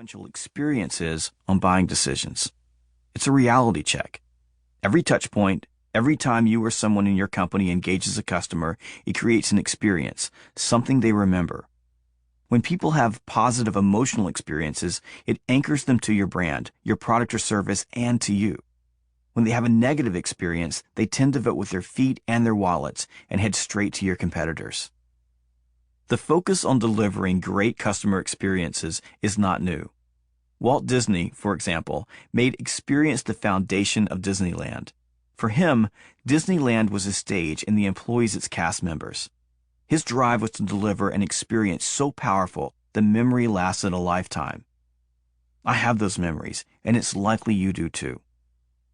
influential experience is on buying decisions. It's a reality check. Every touch point, every time you or someone in your company engages a customer, it creates an experience, something they remember. When people have positive emotional experiences, it anchors them to your brand, your product or service, and to you. When they have a negative experience, they tend to vote with their feet and their wallets and head straight to your competitors. The focus on delivering great customer experiences is not new. Walt Disney, for example, made experience the foundation of Disneyland. For him, Disneyland was a stage and the employees its cast members. His drive was to deliver an experience so powerful the memory lasted a lifetime. I have those memories, and it's likely you do too.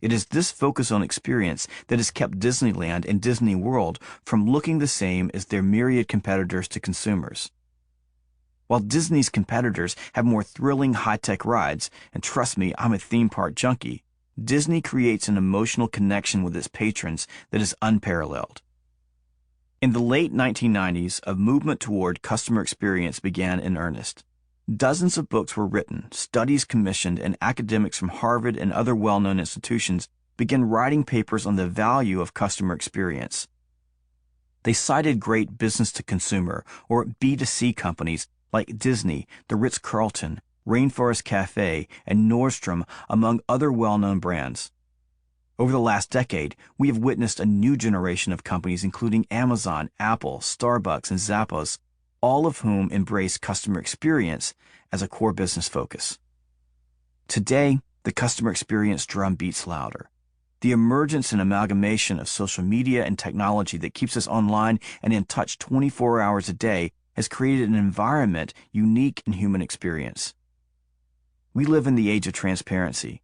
It is this focus on experience that has kept Disneyland and Disney World from looking the same as their myriad competitors to consumers. While Disney's competitors have more thrilling high-tech rides, and trust me, I'm a theme park junkie, Disney creates an emotional connection with its patrons that is unparalleled. In the late 1990s, a movement toward customer experience began in earnest. Dozens of books were written, studies commissioned, and academics from Harvard and other well-known institutions began writing papers on the value of customer experience. They cited great business-to-consumer, or B2C companies like Disney, the Ritz-Carlton, Rainforest Cafe, and Nordstrom, among other well-known brands. Over the last decade, we have witnessed a new generation of companies including Amazon, Apple, Starbucks, and Zappos, all of whom embrace customer experience as a core business focus. Today, the customer experience drum beats louder. The emergence and amalgamation of social media and technology that keeps us online and in touch 24 hours a day has created an environment unique in human experience. We live in the age of transparency.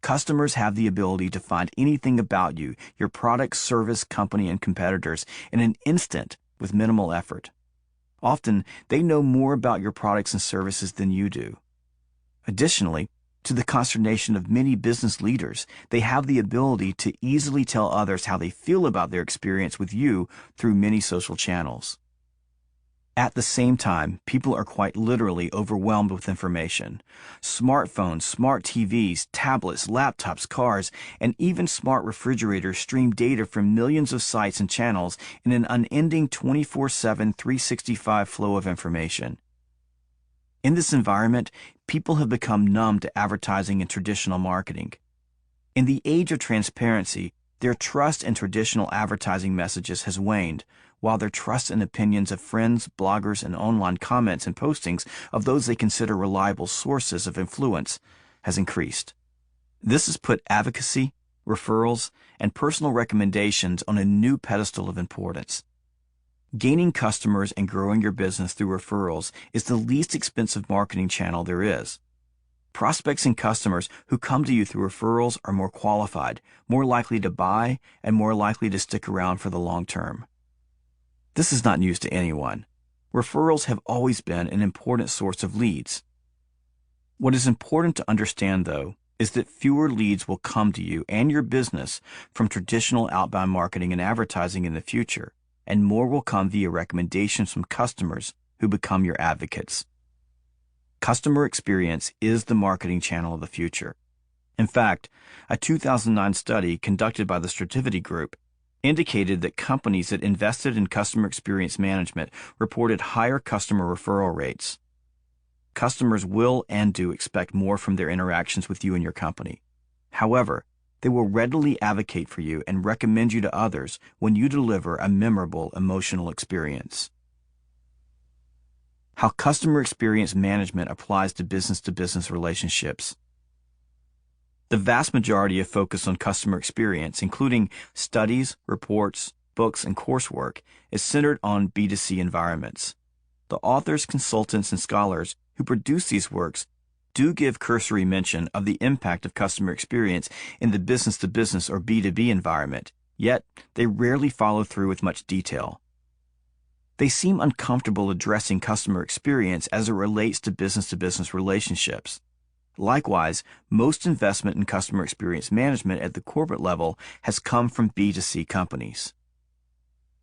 Customers have the ability to find anything about you, your product, service, company, and competitors in an instant with minimal effort. Often, they know more about your products and services than you do. Additionally, to the consternation of many business leaders, they have the ability to easily tell others how they feel about their experience with you through many social channels. At the same time, people are quite literally overwhelmed with information. Smartphones, smart TVs, tablets, laptops, cars, and even smart refrigerators stream data from millions of sites and channels in an unending 24/7, 365 flow of information. In this environment, people have become numb to advertising and traditional marketing. In the age of transparency, their trust in traditional advertising messages has waned, while their trust in opinions of friends, bloggers, and online comments and postings of those they consider reliable sources of influence has increased. This has put advocacy, referrals, and personal recommendations on a new pedestal of importance. Gaining customers and growing your business through referrals is the least expensive marketing channel there is. Prospects and customers who come to you through referrals are more qualified, more likely to buy, and more likely to stick around for the long term. This is not news to anyone. Referrals have always been an important source of leads. What is important to understand, though, is that fewer leads will come to you and your business from traditional outbound marketing and advertising in the future, and more will come via recommendations from customers who become your advocates. Customer experience is the marketing channel of the future. In fact, a 2009 study conducted by the Strativity Group indicated that companies that invested in customer experience management reported higher customer referral rates. Customers will and do expect more from their interactions with you and your company. However, they will readily advocate for you and recommend you to others when you deliver a memorable emotional experience. How customer experience management applies to business relationships. The vast majority of focus on customer experience, including studies, reports, books, and coursework, is centered on B2C environments. The authors, consultants, and scholars who produce these works do give cursory mention of the impact of customer experience in the business-to-business or B2B environment, yet they rarely follow through with much detail. They seem uncomfortable addressing customer experience as it relates to business relationships. Likewise, most investment in customer experience management at the corporate level has come from B2C companies.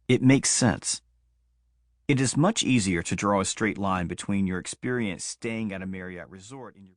It makes sense. It is much easier to draw a straight line between your experience staying at a Marriott resort and your